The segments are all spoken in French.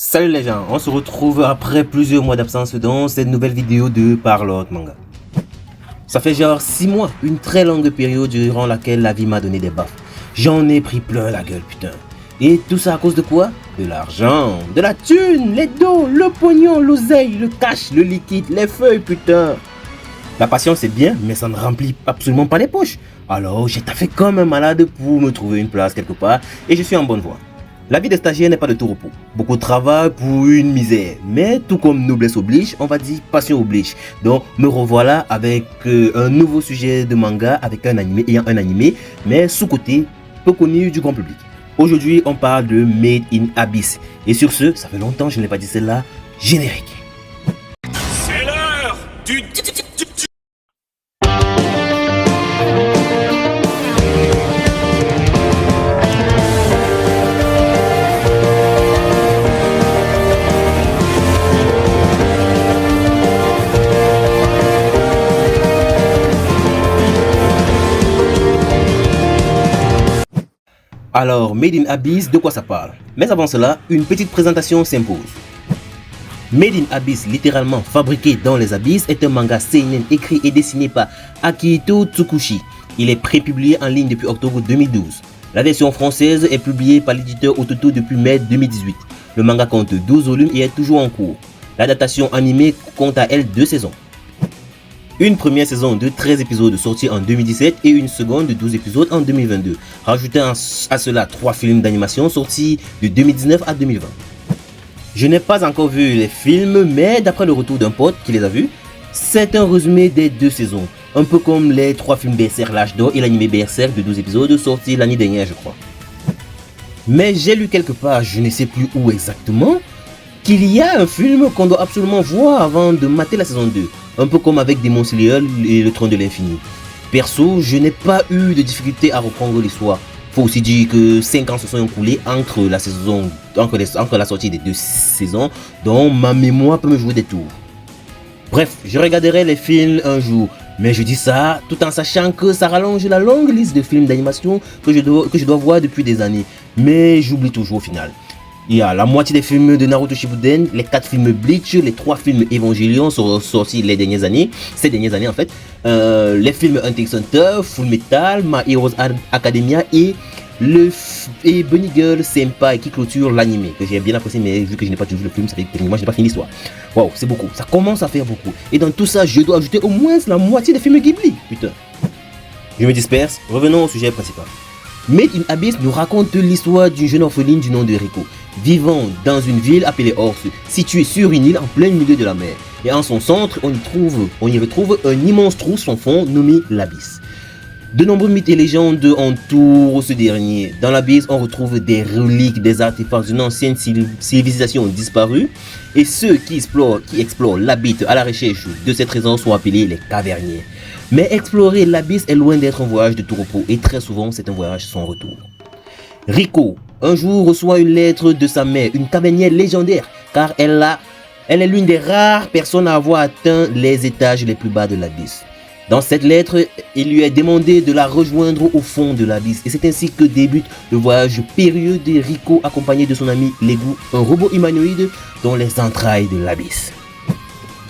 Salut les gens, on se retrouve après plusieurs mois d'absence dans cette nouvelle vidéo de Parlotte Manga. Ça fait genre 6 mois, une très longue période durant laquelle la vie m'a donné des baffes. J'en ai pris plein la gueule putain. Et tout ça à cause de quoi? De l'argent, de la thune, les dos, le pognon, l'oseille, le cash, le liquide, les feuilles putain. La passion c'est bien, mais ça ne remplit absolument pas les poches. Alors j'ai taffé comme un malade pour me trouver une place quelque part et je suis en bonne voie. La vie des stagiaires n'est pas de tout repos. Beaucoup de travail pour une misère. Mais tout comme noblesse oblige, on va dire passion oblige. Donc me revoilà avec un nouveau sujet de manga avec un animé, mais sous-côté peu connu du grand public. Aujourd'hui, on parle de Made in Abyss. Et sur ce, ça fait longtemps que je n'ai pas dit celle-là, générique. C'est l'heure du... Alors, Made in Abyss, de quoi ça parle? Mais avant cela, une petite présentation s'impose. Made in Abyss, littéralement fabriqué dans les abysses, est un manga seinen écrit et dessiné par Akihito Tsukushi. Il est prépublié en ligne depuis octobre 2012. La version française est publiée par l'éditeur Ototo depuis mai 2018. Le manga compte 12 volumes et est toujours en cours. L'adaptation animée compte à elle 2 saisons. Une première saison de 13 épisodes sortie en 2017 et une seconde de 12 épisodes en 2022. Rajoutez à cela 3 films d'animation sortis de 2019 à 2020. Je n'ai pas encore vu les films, mais d'après le retour d'un pote qui les a vus, c'est un résumé des 2 saisons. Un peu comme les 3 films Berserk l'âge d'or et l'animé Berserk de 12 épisodes sortis l'année dernière je crois. Mais j'ai lu quelque part, je ne sais plus où exactement, qu'il y a un film qu'on doit absolument voir avant de mater la saison 2. Un peu comme avec Demon Slayer et le Trône de l'Infini. Perso, je n'ai pas eu de difficulté à reprendre l'histoire. Faut aussi dire que 5 ans se sont écoulés entre la sortie des 2 saisons, donc ma mémoire peut me jouer des tours. Bref, je regarderai les films un jour, mais je dis ça tout en sachant que ça rallonge la longue liste de films d'animation que je dois voir depuis des années, mais j'oublie toujours au final. Il y a la moitié des films de Naruto Shippuden, les 4 films Bleach, les 3 films Evangelion sont sortis ces dernières années en fait, les films Hunter x Hunter, Full Metal, My Heroes Academia et Bunny Girl Senpai qui clôture l'anime que j'ai bien apprécié, mais vu que je n'ai pas toujours vu le film, ça fait que techniquement je n'ai pas fini l'histoire. Waouh, c'est beaucoup, ça commence à faire beaucoup. Et dans tout ça, je dois ajouter au moins la moitié des films Ghibli, putain. Je me disperse, revenons au sujet principal. Made in Abyss nous raconte l'histoire d'une jeune orpheline du nom de Riko, vivant dans une ville appelée Ors, située sur une île en plein milieu de la mer. Et en son centre, on y retrouve un immense trou sans fond nommé l'Abysse. De nombreux mythes et légendes entourent ce dernier. Dans l'Abysse, on retrouve des reliques, des artefacts d'une ancienne civilisation disparue. Et ceux qui explorent l'Abysse à la recherche de ces trésors sont appelés les caverniers. Mais explorer l'Abysse est loin d'être un voyage de tout repos et très souvent c'est un voyage sans retour. Riko, un jour reçoit une lettre de sa mère, une cavernière légendaire, car elle est l'une des rares personnes à avoir atteint les étages les plus bas de l'Abysse. Dans cette lettre, il lui est demandé de la rejoindre au fond de l'Abysse et c'est ainsi que débute le voyage périlleux de Riko accompagné de son ami Legu, un robot humanoïde dans les entrailles de l'Abysse.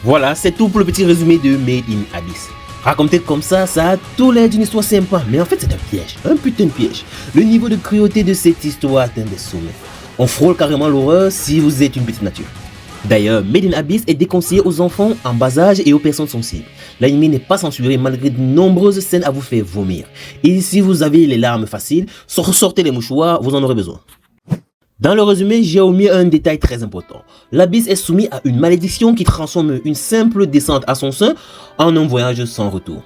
Voilà, c'est tout pour le petit résumé de Made in Abyss. Raconté comme ça a tout l'air d'une histoire sympa, mais en fait c'est un piège, un putain de piège. Le niveau de cruauté de cette histoire atteint des sommets. On frôle carrément l'horreur si vous êtes une petite nature. D'ailleurs, Made in Abyss est déconseillé aux enfants en bas âge et aux personnes sensibles. L'anime n'est pas censuré malgré de nombreuses scènes à vous faire vomir. Et si vous avez les larmes faciles, sortez les mouchoirs, vous en aurez besoin. Dans le résumé, j'ai omis un détail très important. L'Abysse est soumis à une malédiction qui transforme une simple descente à son sein en un voyage sans retour.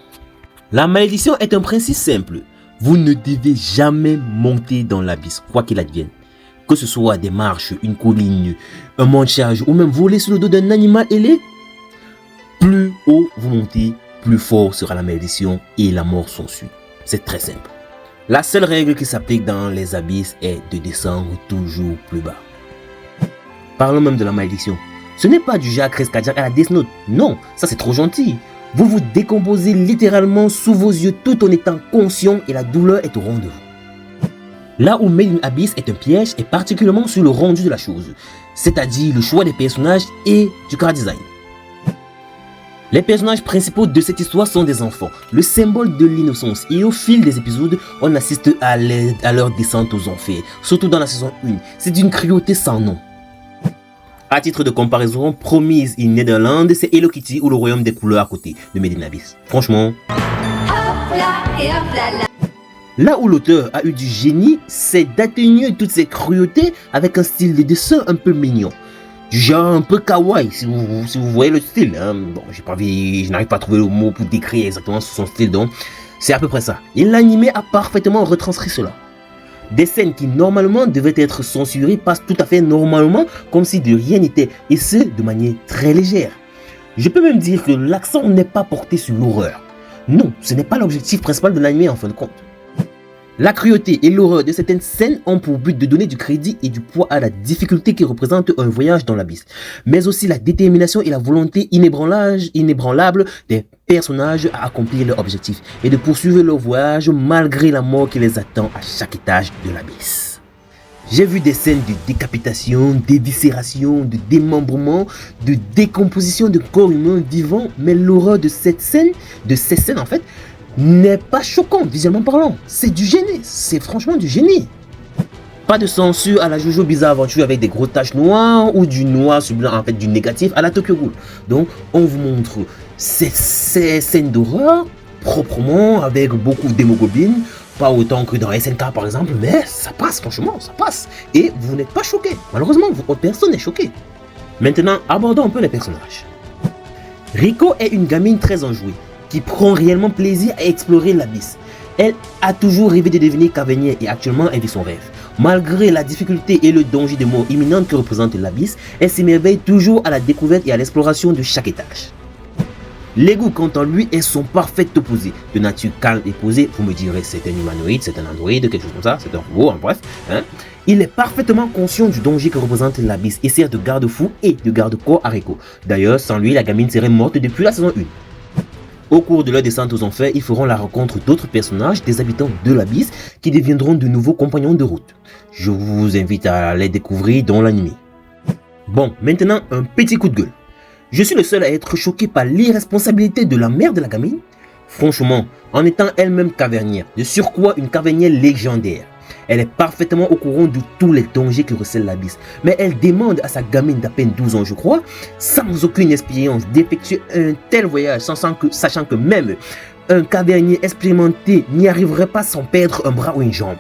La malédiction est un principe simple. Vous ne devez jamais monter dans l'Abysse, quoi qu'il advienne. Que ce soit des marches, une colline, un montage ou même voler sur le dos d'un animal ailé. Plus haut vous montez, plus fort sera la malédiction et la mort s'ensuit. C'est très simple. La seule règle qui s'applique dans les abysses est de descendre toujours plus bas. Parlons même de la malédiction. Ce n'est pas du genre crise cardiaque à la Death Note. Non, ça c'est trop gentil. Vous vous décomposez littéralement sous vos yeux tout en étant conscient et la douleur est au rendez-vous. Là où Made in Abyss est un piège est particulièrement sur le rendu de la chose. c'est-à-dire le choix des personnages et du chara design. Les personnages principaux de cette histoire sont des enfants, le symbole de l'innocence, et au fil des épisodes, on assiste à leur descente aux enfers, surtout dans la saison 1. C'est d'une cruauté sans nom. À titre de comparaison, Promise in Netherlands, c'est Hello Kitty ou le Royaume des couleurs à côté de Made in Abyss. Franchement, là où l'auteur a eu du génie, c'est d'atténuer toutes ces cruautés avec un style de dessin un peu mignon. Du genre un peu kawaii, si vous voyez le style. Hein. Bon, je n'arrive pas à trouver le mot pour décrire exactement son style, donc c'est à peu près ça. Et l'animé a parfaitement retranscrit cela. Des scènes qui normalement devaient être censurées passent tout à fait normalement, comme si de rien n'était, et ce, de manière très légère. Je peux même dire que l'accent n'est pas porté sur l'horreur. Non, ce n'est pas l'objectif principal de l'animé en fin de compte. La cruauté et l'horreur de certaines scènes ont pour but de donner du crédit et du poids à la difficulté qui représente un voyage dans l'abysse, mais aussi la détermination et la volonté inébranlable des personnages à accomplir leur objectif et de poursuivre leur voyage malgré la mort qui les attend à chaque étage de l'abysse. J'ai vu des scènes de décapitation, d'éviscération, de démembrement, de décomposition de corps humains vivants, mais l'horreur de ces scènes en fait, n'est pas choquant visuellement parlant. C'est du génie, c'est franchement du génie. Pas de censure à la Jojo Bizarre Adventure avec des gros taches noires ou du noir subliminal, en fait du négatif à la Tokyo Ghoul. Donc on vous montre ces scènes d'horreur proprement avec beaucoup d'hémoglobine, pas autant que dans SNK par exemple, mais ça passe, franchement ça passe. Et vous n'êtes pas choqué, malheureusement personne n'est choqué. Maintenant abordons un peu les personnages. Riko est une gamine très enjouée qui prend réellement plaisir à explorer l'abysse. Elle a toujours rêvé de devenir cavalière et actuellement elle vit son rêve. Malgré la difficulté et le danger de mort imminente que représente l'abysse, elle s'émerveille toujours à la découverte et à l'exploration de chaque étage. Lego quant à lui est son parfait opposé. De nature calme et posée, vous me direz c'est un humanoïde, c'est un androïde, quelque chose comme ça, c'est un robot, en bref. Hein. Il est parfaitement conscient du danger que représente l'abysse et sert de garde-fou et de garde-corps à Riko. D'ailleurs, sans lui, la gamine serait morte depuis la saison 1. Au cours de leur descente aux enfers, ils feront la rencontre d'autres personnages, des habitants de l'abysse, qui deviendront de nouveaux compagnons de route. Je vous invite à les découvrir dans l'anime. Bon, maintenant un petit coup de gueule. Je suis le seul à être choqué par l'irresponsabilité de la mère de la gamine. Franchement, en étant elle-même cavernière, de surcroît une cavernière légendaire, elle est parfaitement au courant de tous les dangers que recèle l'abysse. Mais elle demande à sa gamine d'à peine 12 ans, je crois, sans aucune expérience, d'effectuer un tel voyage, sachant que même un cavernier expérimenté n'y arriverait pas sans perdre un bras ou une jambe.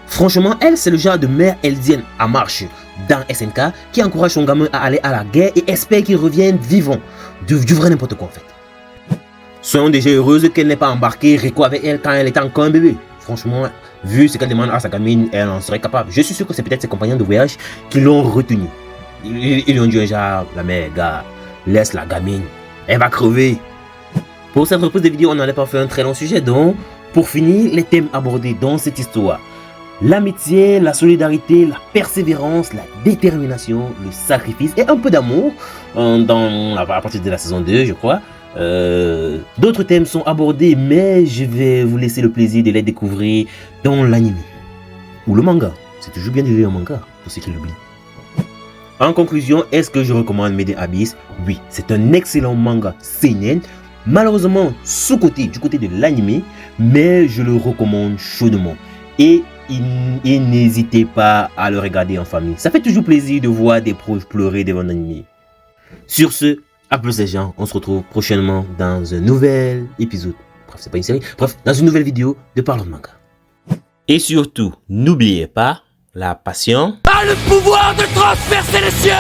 Franchement, elle, c'est le genre de mère eldienne à marche dans SNK qui encourage son gamin à aller à la guerre et espère qu'il revienne vivant. Du vrai n'importe quoi en fait. Soyons déjà heureuses qu'elle n'ait pas embarqué Riko avec elle quand elle était encore un bébé. Franchement, vu ce qu'elle demande à sa gamine, elle en serait capable. Je suis sûr que c'est peut-être ses compagnons de voyage qui l'ont retenu. Ils lui ont dit genre, la mère, gars, laisse la gamine, elle va crever. Pour cette reprise de vidéo, on n'allait pas faire un très long sujet, donc pour finir, les thèmes abordés dans cette histoire. L'amitié, la solidarité, la persévérance, la détermination, le sacrifice et un peu d'amour à partir de la saison 2, je crois. D'autres thèmes sont abordés, mais je vais vous laisser le plaisir de les découvrir dans l'anime ou le manga. C'est toujours bien de lire un manga pour ceux qui l'oublient. En conclusion, est-ce que je recommande Made in Abyss? Oui, c'est un excellent manga seinen, malheureusement sous-côté du côté de l'anime, mais je le recommande chaudement. Et n'hésitez pas à le regarder en famille. Ça fait toujours plaisir de voir des proches pleurer devant un anime. Sur ce, à plus les gens, on se retrouve prochainement dans un nouvel épisode. Bref, c'est pas une série. Bref, dans une nouvelle vidéo de Parlons de Manga. Et surtout, n'oubliez pas, la passion a le pouvoir de transpercer les cieux!